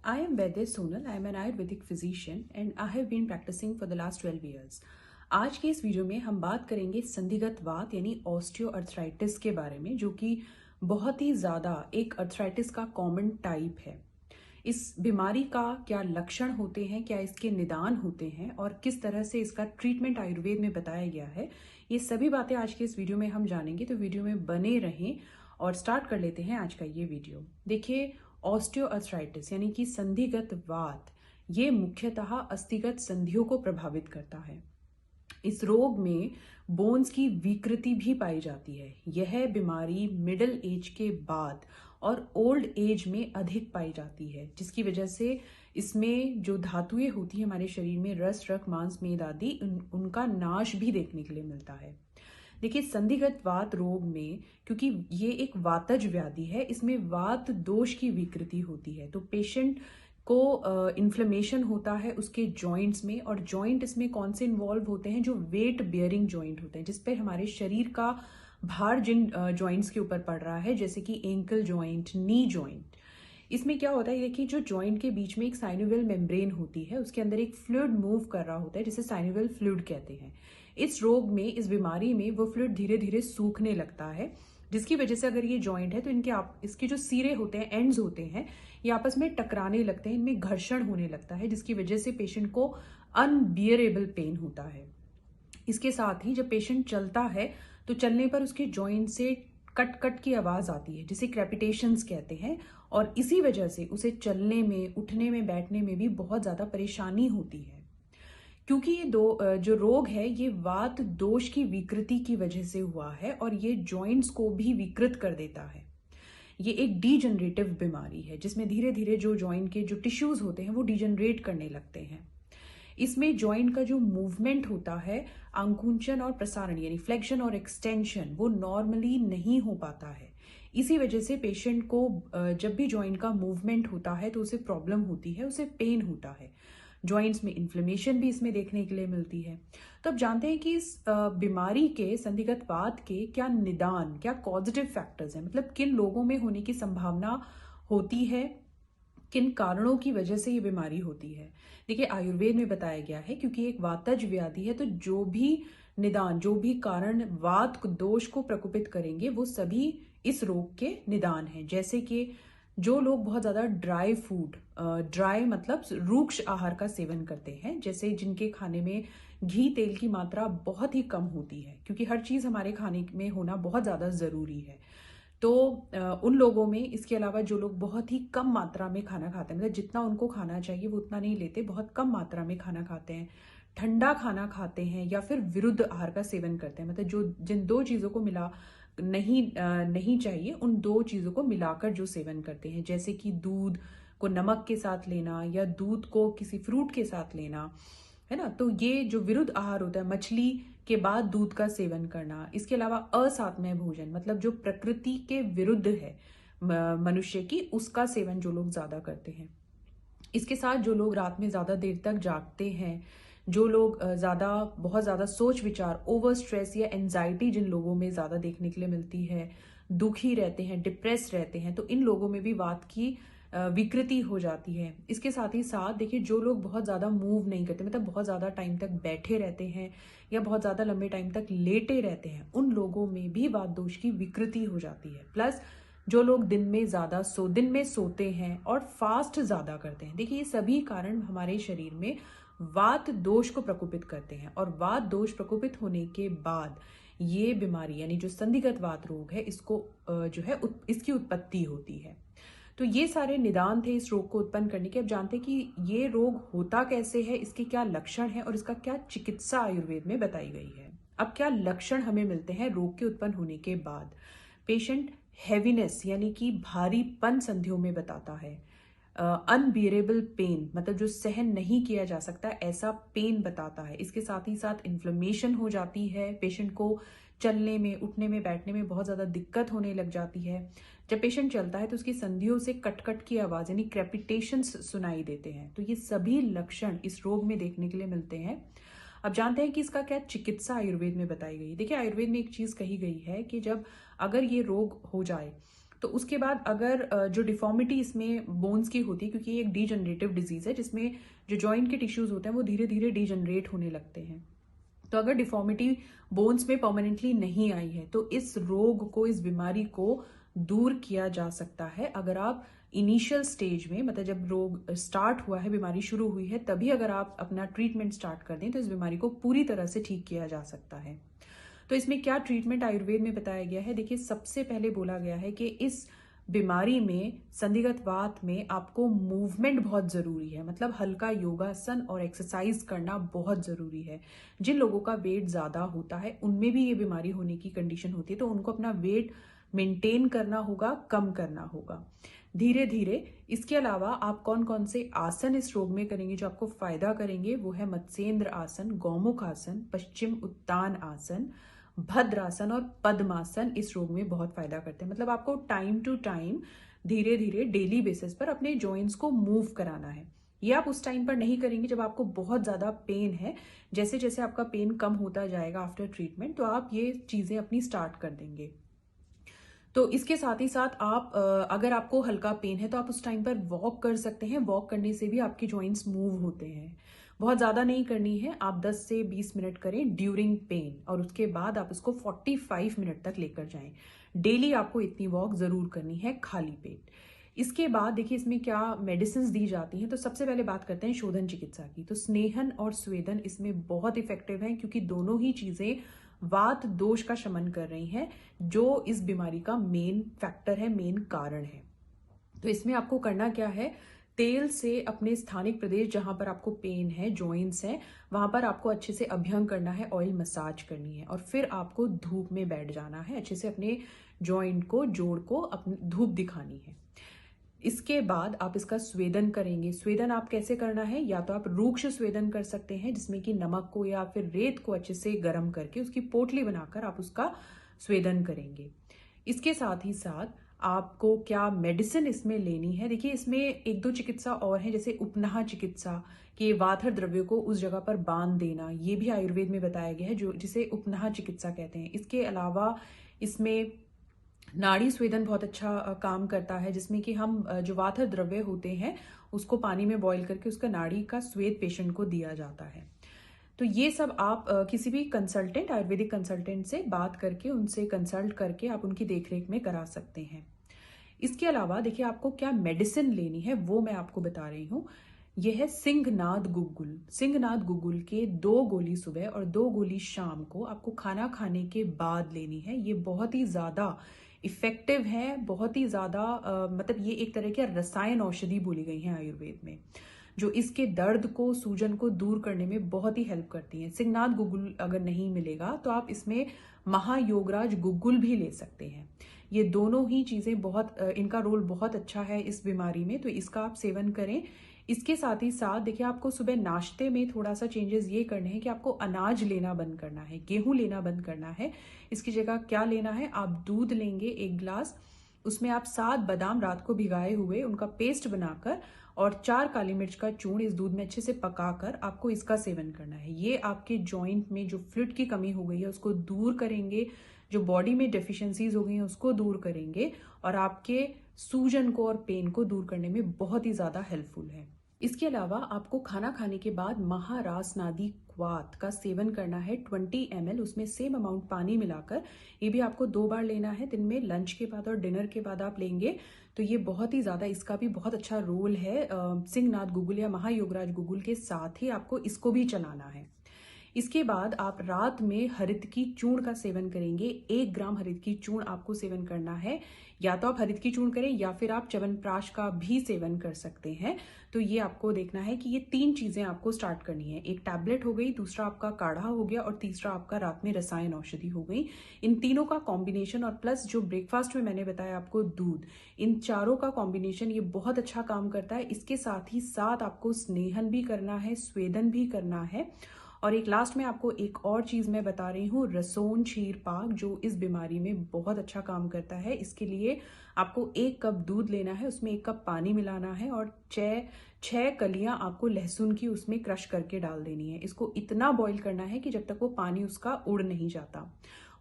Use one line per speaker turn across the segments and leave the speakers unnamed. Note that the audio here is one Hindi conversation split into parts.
I am Vaidya Sonal. I am an Ayurvedic physician and I have been practicing for the last 12 years. आज के इस वीडियो में हम बात करेंगे संधिगत वात यानी ऑस्टियोआर्थराइटिस के बारे में, जो कि बहुत ही ज़्यादा एक अर्थराइटिस का कॉमन टाइप है। इस बीमारी का क्या लक्षण होते हैं, क्या इसके निदान होते हैं और किस तरह से इसका ट्रीटमेंट आयुर्वेद में बताया गया है, ये सभी बातें आज के इस वीडियो में हम जानेंगे। तो वीडियो में बने रहें और स्टार्ट कर लेते हैं आज का ये वीडियो। देखिए, ऑस्टियोआर्थराइटिस यानी कि संधिगत वात, ये मुख्यतः अस्थिगत संधियों को प्रभावित करता है। इस रोग में बोन्स की विकृति भी पाई जाती है। यह बीमारी मिडिल एज के बाद और ओल्ड एज में अधिक पाई जाती है, जिसकी वजह से इसमें जो धातुएं होती हैं हमारे शरीर में, रस, रक्त, मांस, मेद आदि, उनका नाश भी देखने के लिए मिलता है। देखिए, संधिगत वात रोग में, क्योंकि ये एक वातज व्याधि है, इसमें वात दोष की विकृति होती है, तो पेशेंट को इन्फ्लेमेशन होता है उसके जॉइंट्स में। और जॉइंट इसमें कौन से इन्वॉल्व होते हैं? जो वेट बियरिंग जॉइंट होते हैं, जिस पर हमारे शरीर का भार जिन जॉइंट्स के ऊपर पड़ रहा है, जैसे कि एंकल जॉइंट, नी जॉइंट। इसमें क्या होता है, देखिए, जो जॉइंट के बीच में एक साइनोवियल मेम्ब्रेन होती है, उसके अंदर एक फ्लूइड मूव कर रहा होता है, जिसे साइनोवियल फ्लूइड कहते हैं। इस रोग में, इस बीमारी में वो फ्लूइड धीरे धीरे सूखने लगता है, जिसकी वजह से अगर ये जॉइंट है तो इसके जो सिरे होते हैं, एंड्स होते हैं, ये आपस में टकराने लगते हैं, इनमें घर्षण होने लगता है, जिसकी वजह से पेशेंट को अनबियरेबल पेन होता है। इसके साथ ही जब पेशेंट चलता है तो चलने पर उसके जॉइंट से कट कट की आवाज आती है, जिसे क्रेपिटेशंस कहते हैं, और इसी वजह से उसे चलने में, उठने में, बैठने में भी बहुत ज्यादा परेशानी होती है। क्योंकि ये जो रोग है, ये वात दोष की विकृति की वजह से हुआ है और ये जॉइंट्स को भी विकृत कर देता है। ये एक डीजनरेटिव बीमारी है, जिसमें धीरे धीरे जो जॉइंट के जो टिश्यूज होते हैं वो डीजनरेट करने लगते हैं। इसमें जॉइंट का जो मूवमेंट होता है, आंकुंचन और प्रसारण यानी फ्लेक्शन और एक्सटेंशन, वो नॉर्मली नहीं हो पाता है। इसी वजह से पेशेंट को जब भी जॉइंट का मूवमेंट होता है तो उसे प्रॉब्लम होती है, उसे पेन होता है। जॉइंट्स में इन्फ्लेमेशन भी इसमें देखने के लिए मिलती है। तो अब जानते हैं कि इस बीमारी के, संधिगत वात के, क्या निदान, क्या पॉजिटिव फैक्टर्स हैं, मतलब किन लोगों में होने की संभावना होती है, किन कारणों की वजह से ये बीमारी होती है। देखिए, आयुर्वेद में बताया गया है, क्योंकि एक वातज व्याधि है, तो जो भी निदान, जो भी कारण वात दोष को प्रकोपित करेंगे, वो सभी इस रोग के निदान हैं। जैसे कि जो लोग बहुत ज्यादा ड्राई फूड, ड्राई मतलब रूक्ष आहार का सेवन करते हैं, जैसे जिनके खाने में घी, तेल की मात्रा बहुत ही कम होती है, क्योंकि हर चीज हमारे खाने में होना बहुत ज्यादा जरूरी है, तो उन लोगों में, इसके अलावा जो लोग बहुत ही कम मात्रा में खाना खाते हैं, मतलब जितना उनको खाना चाहिए वो उतना नहीं लेते, बहुत कम मात्रा में खाना खाते हैं, ठंडा खाना खाते हैं, या फिर विरुद्ध आहार का सेवन करते हैं, मतलब जो जिन दो चीजों को मिला नहीं चाहिए, उन दो चीजों को मिलाकर जो सेवन करते हैं, जैसे कि दूध को नमक के साथ लेना या दूध को किसी फ्रूट के साथ लेना, है ना। तो ये जो विरुद्ध आहार होता है, मछली के बाद दूध का सेवन करना। इसके अलावा असात्मय भोजन, मतलब जो प्रकृति के विरुद्ध है मनुष्य की, उसका सेवन जो लोग ज्यादा करते हैं। इसके साथ जो लोग रात में ज्यादा देर तक जागते हैं, जो लोग बहुत ज्यादा सोच विचार, ओवर स्ट्रेस या एंजाइटी जिन लोगों में ज्यादा देखने के लिए मिलती है, दुखी रहते हैं, डिप्रेस रहते हैं, तो इन लोगों में भी वात की विकृति हो जाती है। इसके साथ ही साथ देखिए, जो लोग बहुत ज्यादा मूव नहीं करते, मतलब बहुत ज्यादा टाइम तक बैठे रहते हैं या बहुत ज्यादा लंबे टाइम तक लेटे रहते हैं, उन लोगों में भी वात दोष की विकृति हो जाती है। प्लस जो लोग दिन में सोते हैं और फास्ट ज्यादा करते हैं, देखिए, ये सभी कारण हमारे शरीर में वात दोष को प्रकोपित करते हैं, और वात दोष प्रकोपित होने के बाद ये बीमारी यानी जो संधिगत वात रोग है, इसको जो है इसकी उत्पत्ति होती है। तो ये सारे निदान थे इस रोग को उत्पन्न करने के। अब जानते हैं कि ये रोग होता कैसे है, इसके क्या लक्षण है और इसका क्या चिकित्सा आयुर्वेद में बताई गई है। अब क्या लक्षण हमें मिलते हैं रोग के उत्पन्न होने के बाद? पेशेंट हैवीनेस यानी कि भारीपन संधियों में बताता है, अनबियरेबल पेन, मतलब जो सहन नहीं किया जा सकता, ऐसा पेन बताता है। इसके साथ ही साथ इन्फ्लेमेशन हो जाती है, पेशेंट को चलने में, उठने में, बैठने में बहुत ज्यादा दिक्कत होने लग जाती है। जब पेशेंट चलता है तो उसकी संधियों से कटकट की आवाज यानी क्रेपिटेशंस सुनाई देते हैं। तो ये सभी लक्षण इस रोग में देखने के लिए मिलते हैं। अब जानते हैं कि इसका क्या चिकित्सा आयुर्वेद में बताई गई। देखिए, आयुर्वेद में एक चीज कही गई है कि जब अगर ये रोग हो जाए तो उसके बाद अगर जो डिफॉर्मिटी इसमें बोन्स की होती है, क्योंकि ये एक डीजनरेटिव डिजीज है जिसमें जो जॉइंट के टिश्यूज होते हैं वो धीरे धीरे डीजनरेट होने लगते हैं। तो अगर डिफॉर्मिटी बोन्स में परमानेंटली नहीं आई है तो इस रोग को, इस बीमारी को दूर किया जा सकता है अगर आप इनिशियल स्टेज में, मतलब जब रोग स्टार्ट हुआ है, बीमारी शुरू हुई है, तभी अगर आप अपना ट्रीटमेंट स्टार्ट कर दें तो इस बीमारी को पूरी तरह से ठीक किया जा सकता है। तो इसमें क्या ट्रीटमेंट आयुर्वेद में बताया गया है? देखिए, सबसे पहले बोला गया है कि इस बीमारी में, संदिग्ध वात में, आपको मूवमेंट बहुत जरूरी है, मतलब हल्का योगासन और एक्सरसाइज करना बहुत जरूरी है। जिन लोगों का वेट ज्यादा होता है उनमें भी ये बीमारी होने की कंडीशन होती है, तो उनको अपना वेट मेंटेन करना होगा, कम करना होगा धीरे धीरे। इसके अलावा आप कौन कौन से आसन इस रोग में करेंगे जो आपको फायदा करेंगे? वो है मत्स्येंद्र आसन, गौमुख आसन, पश्चिम उत्तान आसन, भद्रासन और पद्मासन इस रोग में बहुत फायदा करते हैं। मतलब आपको टाइम टू टाइम, धीरे धीरे, डेली बेसिस पर अपने जॉइंट्स को मूव कराना है। ये आप उस टाइम पर नहीं करेंगे जब आपको बहुत ज्यादा पेन है। जैसे जैसे आपका पेन कम होता जाएगा आफ्टर ट्रीटमेंट, तो आप ये चीजें अपनी स्टार्ट कर देंगे। तो इसके साथ ही साथ आप अगर आपको हल्का पेन है तो आप उस टाइम पर वॉक कर सकते हैं। वॉक करने से भी आपके जॉइंट्स मूव होते हैं। बहुत ज्यादा नहीं करनी है, आप 10 से 20 मिनट करें ड्यूरिंग पेन, और उसके बाद आप इसको 45 मिनट तक लेकर जाएं। डेली आपको इतनी वॉक जरूर करनी है खाली पेट। इसके बाद देखिए इसमें क्या मेडिसिन दी जाती हैं। तो सबसे पहले बात करते हैं शोधन चिकित्सा की। तो स्नेहन और स्वेदन इसमें बहुत इफेक्टिव हैं, क्योंकि दोनों ही चीजें वात दोष का शमन कर रही हैं, जो इस बीमारी का मेन फैक्टर है, मेन कारण है। तो इसमें आपको करना क्या है? तेल से अपने स्थानिक प्रदेश जहां पर आपको पेन है, जॉइंट्स हैं, वहां पर आपको अच्छे से अभ्यंग करना है, ऑयल मसाज करनी है, और फिर आपको धूप में बैठ जाना है। अच्छे से अपने जॉइंट को, जोड़ को अपनी धूप दिखानी है। इसके बाद आप इसका स्वेदन करेंगे। स्वेदन आप कैसे करना है? या तो आप रूक्ष स्वेदन कर सकते हैं, जिसमें कि नमक को या फिर रेत को अच्छे से गर्म करके उसकी पोटली बनाकर आप उसका स्वेदन करेंगे। इसके साथ ही साथ आपको क्या मेडिसिन इसमें लेनी है? देखिए, इसमें एक दो चिकित्सा और है, जैसे उपनाह चिकित्सा, कि वाथर द्रव्य को उस जगह पर बांध देना, ये भी आयुर्वेद में बताया गया है, जो जिसे उपनाह चिकित्सा कहते हैं। इसके अलावा इसमें नाड़ी स्वेदन बहुत अच्छा काम करता है, जिसमें कि हम जो वाथर द्रव्य होते हैं उसको पानी में बॉईल करके उसका नाड़ी का स्वेद पेशेंट को दिया जाता है। तो ये सब आप किसी भी कंसल्टेंट, आयुर्वेदिक कंसल्टेंट से बात करके, उनसे कंसल्ट करके आप उनकी देखरेख में करा सकते हैं। इसके अलावा देखिए, आपको क्या मेडिसिन लेनी है वो मैं आपको बता रही हूँ। यह है सिंहनाद गुग्गुल। सिंहनाद गुग्गुल के 2 गोली सुबह और 2 गोली शाम को आपको खाना खाने के बाद लेनी है। ये बहुत ही ज्यादा इफेक्टिव है, बहुत ही ज्यादा मतलब ये एक तरह की रसायन औषधि बोली गई है आयुर्वेद में, जो इसके दर्द को, सूजन को दूर करने में बहुत ही हेल्प करती है। सिंहनाद गुग्गुल अगर नहीं मिलेगा तो आप इसमें महायोगराज गुग्गुल भी ले सकते हैं। ये दोनों ही चीजें बहुत, इनका रोल बहुत अच्छा है इस बीमारी में, तो इसका आप सेवन करें। इसके साथ ही साथ देखिए, आपको सुबह नाश्ते में थोड़ा सा चेंजेस ये करने हैं कि आपको अनाज लेना बंद करना है, गेहूं लेना बंद करना है। इसकी जगह क्या लेना है? आप दूध लेंगे 1 गिलास, उसमें आप 7 बादाम रात को भिगाए हुए उनका पेस्ट बनाकर और 4 काली मिर्च का चूर्ण इस दूध में अच्छे से पकाकर आपको इसका सेवन करना है। ये आपके जॉइंट में जो फ्लूइड की कमी हो गई है उसको दूर करेंगे, जो बॉडी में डेफिशिएंसीज हो गई हैं उसको दूर करेंगे, और आपके सूजन को और पेन को दूर करने में बहुत ही ज्यादा हेल्पफुल है। इसके अलावा आपको खाना खाने के बाद महारासनादी क्वाथ का सेवन करना है 20 ml, उसमें सेम अमाउंट पानी मिलाकर। ये भी आपको 2 बार लेना है, दिन में लंच के बाद और डिनर के बाद आप लेंगे। तो ये बहुत ही ज्यादा, इसका भी बहुत अच्छा रोल है। सिंहनाद गुग्गुल या महायोगराज गुग्गुल के साथ ही आपको इसको भी चलाना है। इसके बाद आप रात में हरितकी चूर्ण का सेवन करेंगे। 1 ग्राम हरितकी चूर्ण आपको सेवन करना है। या तो आप हरितकी चूर्ण करें या फिर आप च्यवनप्राश का भी सेवन कर सकते हैं। तो ये आपको देखना है कि ये 3 चीजें आपको स्टार्ट करनी है। एक टैबलेट हो गई, दूसरा आपका काढ़ा हो गया, और तीसरा आपका रात में रसायन औषधि हो गई। इन तीनों का कॉम्बिनेशन और प्लस जो ब्रेकफास्ट में मैंने बताया आपको दूध, इन चारों का कॉम्बिनेशन ये बहुत अच्छा काम करता है। इसके साथ ही साथ आपको स्नेहन भी करना है, स्वेदन भी करना है, और एक लास्ट में आपको एक और चीज मैं बता रही हूँ, रसोन क्षीर पाक, जो इस बीमारी में बहुत अच्छा काम करता है। इसके लिए आपको 1 कप दूध लेना है, उसमें 1 कप पानी मिलाना है, और 6 कलियां आपको लहसुन की उसमें क्रश करके डाल देनी है। इसको इतना बॉईल करना है कि जब तक वो पानी उसका उड़ नहीं जाता।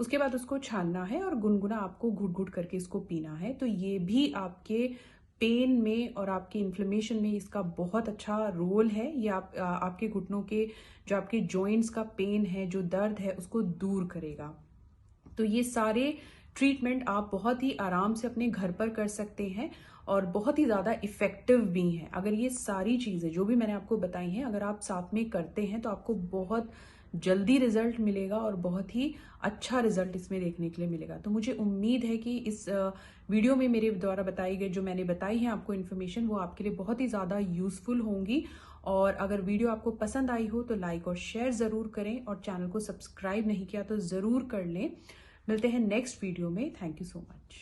उसके बाद उसको छानना है और गुनगुना आपको घुट घुट करके इसको पीना है। तो ये भी आपके पेन में और आपके इन्फ्लेमेशन में इसका बहुत अच्छा रोल है। ये आपके घुटनों के जो आपके जॉइंट्स का पेन है, जो दर्द है, उसको दूर करेगा। तो ये सारे ट्रीटमेंट आप बहुत ही आराम से अपने घर पर कर सकते हैं और बहुत ही ज़्यादा इफ़ेक्टिव भी हैं। अगर ये सारी चीज़ें जो भी मैंने आपको बताई हैं अगर आप साथ में करते हैं तो आपको बहुत जल्दी रिजल्ट मिलेगा और बहुत ही अच्छा रिजल्ट इसमें देखने के लिए मिलेगा। तो मुझे उम्मीद है कि इस वीडियो में मेरे द्वारा बताई गई जो मैंने बताई है आपको इन्फॉर्मेशन, वो आपके लिए बहुत ही ज़्यादा यूजफुल होंगी। और अगर वीडियो आपको पसंद आई हो तो लाइक और शेयर ज़रूर करें और चैनल को सब्सक्राइब नहीं किया तो ज़रूर कर लें। मिलते हैं नेक्स्ट वीडियो में। Thank you so much.